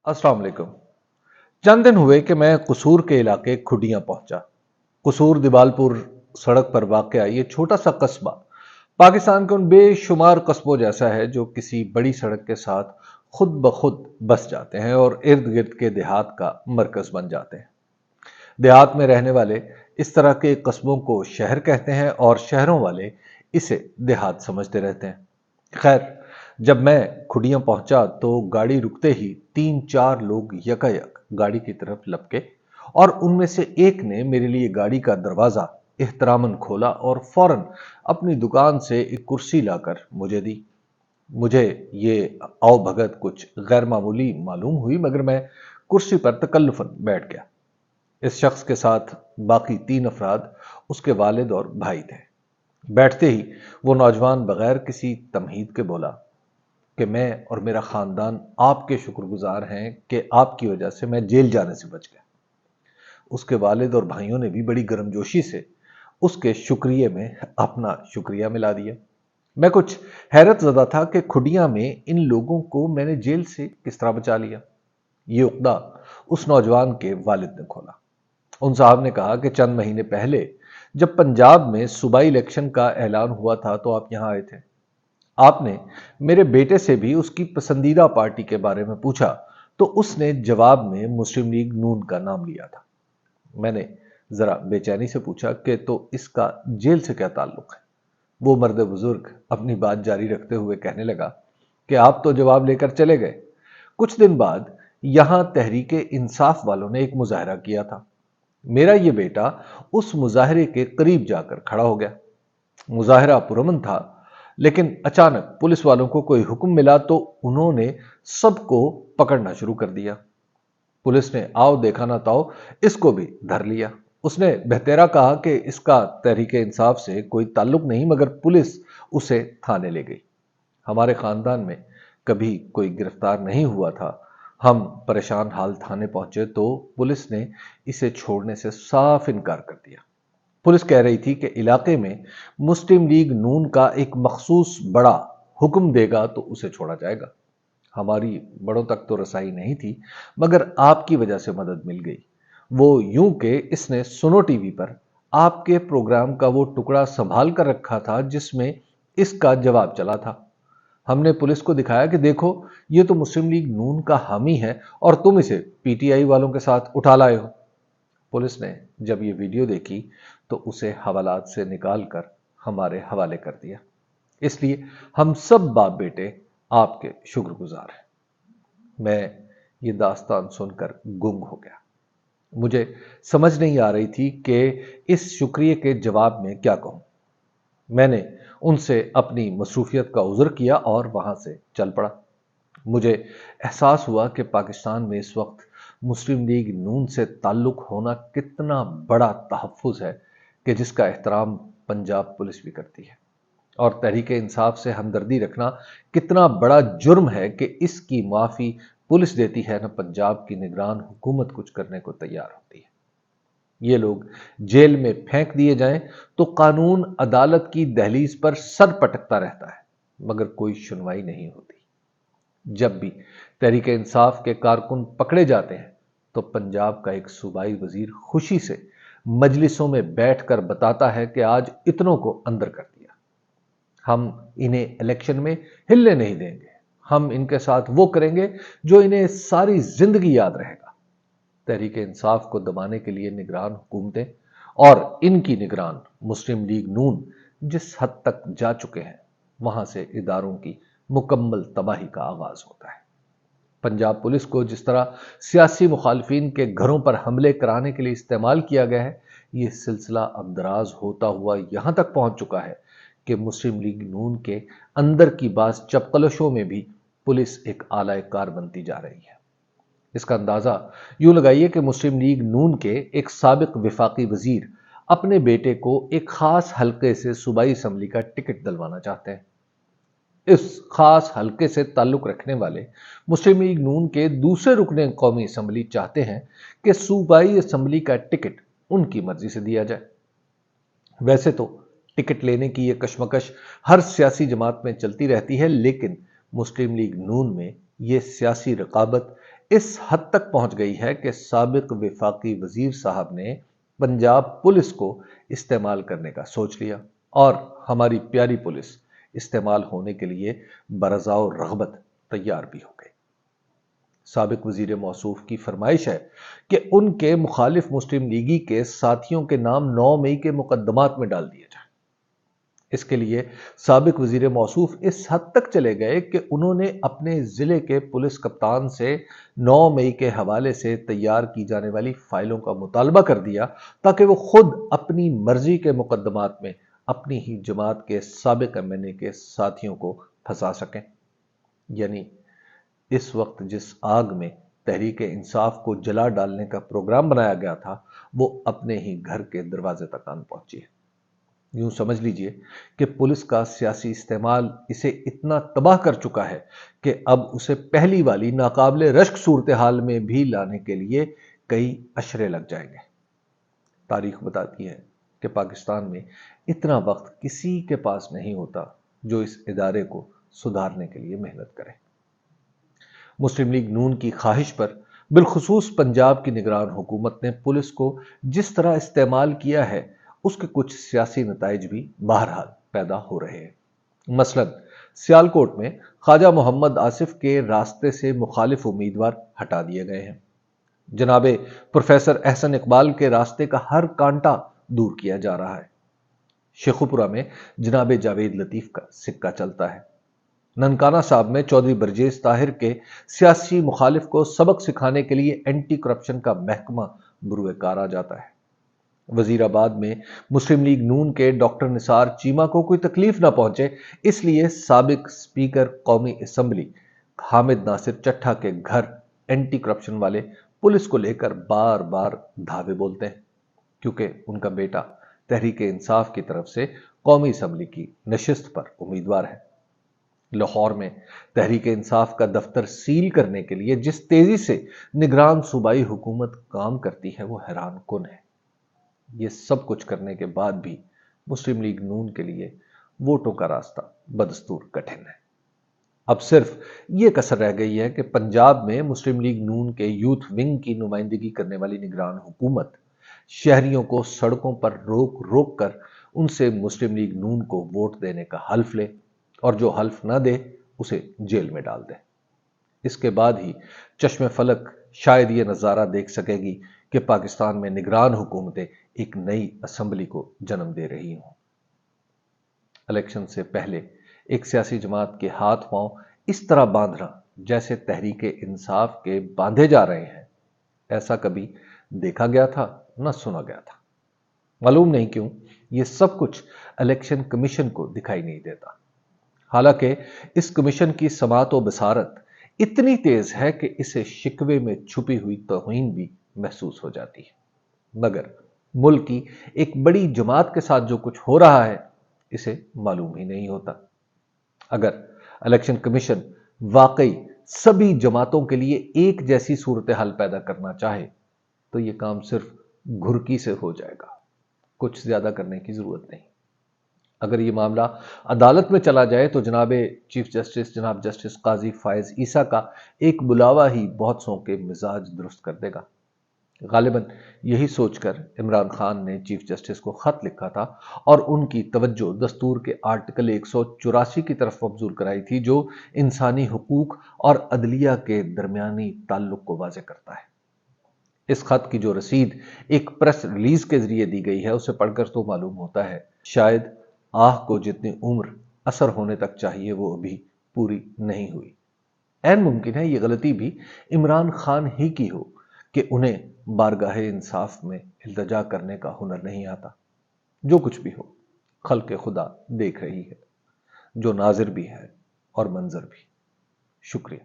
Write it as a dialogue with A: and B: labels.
A: अस्सलाम वालेकुम। चंद दिन हुए कि मैं कसूर के इलाके खुडियां पहुंचा। कसूर दिबालपुर सड़क पर वाक़या ये छोटा सा कस्बा पाकिस्तान के उन बेशुमार कस्बों जैसा है जो किसी बड़ी सड़क के साथ खुद ब खुद बस जाते हैं और इर्द गिर्द के देहात का मरकज बन जाते हैं। देहात में रहने वाले इस तरह के कस्बों को शहर कहते हैं और शहरों वाले इसे देहात समझते रहते हैं। खैर, जब मैं खुडियां पहुंचा तो गाड़ी रुकते ही तीन चार लोग यकायक गाड़ी की तरफ लपके और उनमें से एक ने मेरे लिए गाड़ी का दरवाजा एहतरामन खोला और फौरन अपनी दुकान से एक कुर्सी लाकर मुझे दी। मुझे ये आओ भगत कुछ गैर मामूली मालूम हुई, मगर मैं कुर्सी पर तकल्लुफन बैठ गया। इस शख्स के साथ बाकी तीन अफराद उसके वालिद और भाई थे। बैठते ही वो नौजवान बगैर किसी तमहीद के बोला कि मैं और मेरा खानदान आपके शुक्रगुजार हैं कि आपकी वजह से मैं जेल जाने से बच गया। उसके वालिद और भाइयों ने भी बड़ी गर्मजोशी से उसके शुक्रिया में अपना शुक्रिया मिला दिया। मैं कुछ हैरत ज़दा था कि खुडिया में इन लोगों को मैंने जेल से किस तरह बचा लिया। ये उक्दा उस नौजवान के वालिद ने खोला। उन साहब ने कहा कि चंद महीने पहले जब पंजाब में सूबाई इलेक्शन का ऐलान हुआ था तो आप यहां आए थे। आपने मेरे बेटे से भी उसकी पसंदीदा पार्टी के बारे में पूछा तो उसने जवाब में मुस्लिम लीग नून का नाम लिया था। मैंने जरा बेचैनी से पूछा कि तो इसका जेल से क्या ताल्लुक है। वो मर्द बुजुर्ग अपनी बात जारी रखते हुए कहने लगा कि आप तो जवाब लेकर चले गए। कुछ दिन बाद यहां तहरीके इंसाफ वालों ने एक मुजाहरा किया था। मेरा ये बेटा उस मुजाहरे के करीब जाकर खड़ा हो गया। मुजाहरा पुरअमन था, लेकिन अचानक पुलिस वालों को कोई हुक्म मिला तो उन्होंने सबको पकड़ना शुरू कर दिया। पुलिस ने आओ देखा ना ताओ इसको भी धर लिया। उसने बहतेरा कहा कि इसका तहरीके इंसाफ से कोई ताल्लुक नहीं, मगर पुलिस उसे थाने ले गई। हमारे खानदान में कभी कोई गिरफ्तार नहीं हुआ था। हम परेशान हाल थाने पहुंचे तो पुलिस ने इसे छोड़ने से साफ इनकार कर दिया। पुलिस कह रही थी कि इलाके में मुस्लिम लीग नून का एक मखसूस बड़ा हुक्म देगा तो उसे छोड़ा जाएगा। हमारी बड़ों तक तो रसाई नहीं थी, मगर आपकी वजह से मदद मिल गई। वो यूं कि इसने सुनो टीवी पर आपके प्रोग्राम का वो टुकड़ा संभाल कर रखा था जिसमें इसका जवाब चला था। हमने पुलिस को दिखाया कि देखो, ये तो मुस्लिम लीग नून का हामी है और तुम इसे पीटीआई वालों के साथ उठा लाए हो। पुलिस ने जब ये वीडियो देखी तो उसे हवालात से निकालकर हमारे हवाले कर दिया। इसलिए हम सब बाप बेटे आपके शुक्रगुजार हैं। मैं ये दास्तान सुनकर गुंग हो गया। मुझे समझ नहीं आ रही थी कि इस शुक्रिया के जवाब में क्या कहूं। मैंने उनसे अपनी मसरूफियत का उज़्र किया और वहां से चल पड़ा। मुझे एहसास हुआ कि पाकिस्तान में इस वक्त मुस्लिम लीग नून से ताल्लुक होना कितना बड़ा तहफ़्फ़ुज़ है कि जिसका एहतराम पंजाब पुलिस भी करती है, और तहरीके इंसाफ से हमदर्दी रखना कितना बड़ा जुर्म है कि इसकी माफ़ी पुलिस देती है न पंजाब की निगरान हुकूमत कुछ करने को तैयार होती है। ये लोग जेल में फेंक दिए जाएं तो कानून अदालत की दहलीज पर सर पटकता रहता है, मगर कोई सुनवाई नहीं होती। जब भी तहरीके इंसाफ के कारकुन पकड़े जाते हैं तो पंजाब का एक सूबाई वजीर खुशी से मजलिसों में बैठकर बताता है कि आज इतनों को अंदर कर दिया। हम इन्हें इलेक्शन में हिलने नहीं देंगे। हम इनके साथ वो करेंगे जो इन्हें सारी जिंदगी याद रहेगा। तहरीके इंसाफ को दबाने के लिए निगरान हुकूमतें और इनकी निगरान मुस्लिम लीग नून जिस हद तक जा चुके हैं, वहां से इदारों की मुकम्मल तबाही का आगाज होता है। पंजाब पुलिस को जिस तरह सियासी मुखालफिन के घरों पर हमले कराने के लिए इस्तेमाल किया गया है, ये सिलसिला अब दराज होता हुआ यहां तक पहुंच चुका है कि मुस्लिम लीग नून के अंदर की बास चपकलशों में भी पुलिस एक आला कार बनती जा रही है। इसका अंदाजा यूं लगाइए कि मुस्लिम लीग नून के एक साबिक विफाकी वजीर अपने बेटे को एक खास हलके से सूबाई असम्बली का टिकट दिलवाना चाहते हैं। इस खास हलके से ताल्लुक रखने वाले मुस्लिम लीग नून के दूसरे रुकने कौमी असम्बली चाहते हैं कि सूबाई असम्बली का टिकट उनकी मर्जी से दिया जाए। वैसे तो टिकट लेने की यह कशमकश हर सियासी जमात में चलती रहती है, लेकिन मुस्लिम लीग नून में यह सियासी रकाबत اس حد تک پہنچ گئی ہے کہ سابق وفاقی وزیر صاحب نے پنجاب پولیس کو استعمال کرنے کا سوچ لیا اور ہماری پیاری پولیس استعمال ہونے کے لیے برضا و رغبت تیار بھی ہو گئی۔ سابق وزیر موصوف کی فرمائش ہے کہ ان کے مخالف مسلم لیگی کے ساتھیوں کے نام 9 مئی کے مقدمات میں ڈال دیے جائیں۔ اس کے لیے سابق وزیر موصوف اس حد تک چلے گئے کہ انہوں نے اپنے ضلع کے پولیس کپتان سے 9 مئی کے حوالے سے تیار کی جانے والی فائلوں کا مطالبہ کر دیا تاکہ وہ خود اپنی مرضی کے مقدمات میں اپنی ہی جماعت کے سابق MNA کے ساتھیوں کو پھنسا سکیں۔ یعنی اس وقت جس آگ میں تحریک انصاف کو جلا ڈالنے کا پروگرام بنایا گیا تھا وہ اپنے ہی گھر کے دروازے تک آن پہنچی ہے۔ یوں سمجھ لیجئے کہ پولیس کا سیاسی استعمال اسے اتنا تباہ کر چکا ہے کہ اب اسے پہلی والی ناقابل رشک صورتحال میں بھی لانے کے لیے کئی اشرے لگ جائیں گے۔ تاریخ بتاتی ہے کہ پاکستان میں اتنا وقت کسی کے پاس نہیں ہوتا جو اس ادارے کو سدھارنے کے لیے محنت کرے۔ مسلم لیگ نون کی خواہش پر بالخصوص پنجاب کی نگران حکومت نے پولیس کو جس طرح استعمال کیا ہے اس کے کچھ سیاسی نتائج بھی بہرحال پیدا ہو رہے ہیں۔ مثلا سیالکوٹ میں خواجہ محمد آصف کے راستے سے مخالف امیدوار ہٹا دیے گئے ہیں۔ جناب پروفیسر احسن اقبال کے راستے کا ہر کانٹا دور کیا جا رہا ہے۔ شیخوپورہ میں جناب جاوید لطیف کا سکہ چلتا ہے۔ ننکانہ صاحب میں چودھری برجیش طاہر کے سیاسی مخالف کو سبق سکھانے کے لیے اینٹی کرپشن کا محکمہ بروئے کار آ جاتا ہے۔ وزیر آباد میں مسلم لیگ نون کے ڈاکٹر نثار چیمہ کو کوئی تکلیف نہ پہنچے اس لیے سابق سپیکر قومی اسمبلی حامد ناصر چٹھا کے گھر اینٹی کرپشن والے پولیس کو لے کر بار بار دھاوے بولتے ہیں، کیونکہ ان کا بیٹا تحریک انصاف کی طرف سے قومی اسمبلی کی نشست پر امیدوار ہے۔ لاہور میں تحریک انصاف کا دفتر سیل کرنے کے لیے جس تیزی سے نگران صوبائی حکومت کام کرتی ہے وہ حیران کن ہے۔ یہ سب کچھ کرنے کے بعد بھی مسلم لیگ نون کے لیے ووٹوں کا راستہ بدستور کٹھن ہے۔ اب صرف یہ کسر رہ گئی ہے کہ پنجاب میں مسلم لیگ نون کے یوتھ ونگ کی نمائندگی کرنے والی نگران حکومت شہریوں کو سڑکوں پر روک روک کر ان سے مسلم لیگ نون کو ووٹ دینے کا حلف لے اور جو حلف نہ دے اسے جیل میں ڈال دے۔ اس کے بعد ہی چشم فلک شاید یہ نظارہ دیکھ سکے گی کہ پاکستان میں نگران حکومتیں ایک نئی اسمبلی کو جنم دے رہی ہوں۔ الیکشن سے پہلے ایک سیاسی جماعت کے ہاتھ پاؤں اس طرح باندھنا جیسے تحریک انصاف کے باندھے جا رہے ہیں، ایسا کبھی دیکھا گیا تھا نہ سنا گیا تھا۔ معلوم نہیں کیوں یہ سب کچھ الیکشن کمیشن کو دکھائی نہیں دیتا، حالانکہ اس کمیشن کی سماعت و بصارت اتنی تیز ہے کہ اسے شکوے میں چھپی ہوئی توہین بھی محسوس ہو جاتی ہے، مگر ملک کی ایک بڑی جماعت کے ساتھ جو کچھ ہو رہا ہے اسے معلوم ہی نہیں ہوتا۔ اگر الیکشن کمیشن واقعی سبھی جماعتوں کے لیے ایک جیسی صورتحال پیدا کرنا چاہے تو یہ کام صرف گھرکی سے ہو جائے گا، کچھ زیادہ کرنے کی ضرورت نہیں۔ اگر یہ معاملہ عدالت میں چلا جائے تو جناب چیف جسٹس جناب جسٹس قاضی فائز عیسیٰ کا ایک بلاوا ہی بہت سو کے مزاج درست کر دے گا۔ غالباً یہی سوچ کر عمران خان نے چیف جسٹس کو خط لکھا تھا اور ان کی توجہ دستور کے آرٹیکل 184 کی طرف مبذول کرائی تھی جو انسانی حقوق اور عدلیہ کے درمیانی تعلق کو واضح کرتا ہے۔ اس خط کی جو رسید ایک پریس ریلیز کے ذریعے دی گئی ہے اسے پڑھ کر تو معلوم ہوتا ہے شاید آہ کو جتنی عمر اثر ہونے تک چاہیے وہ ابھی پوری نہیں ہوئی۔ عین ممکن ہے یہ غلطی بھی عمران خان ہی کی ہو کہ انہیں بارگاہ انصاف میں التجا کرنے کا ہنر نہیں آتا۔ جو کچھ بھی ہو خلق خدا دیکھ رہی ہے، جو ناظر بھی ہے اور منظر بھی۔ شکریہ۔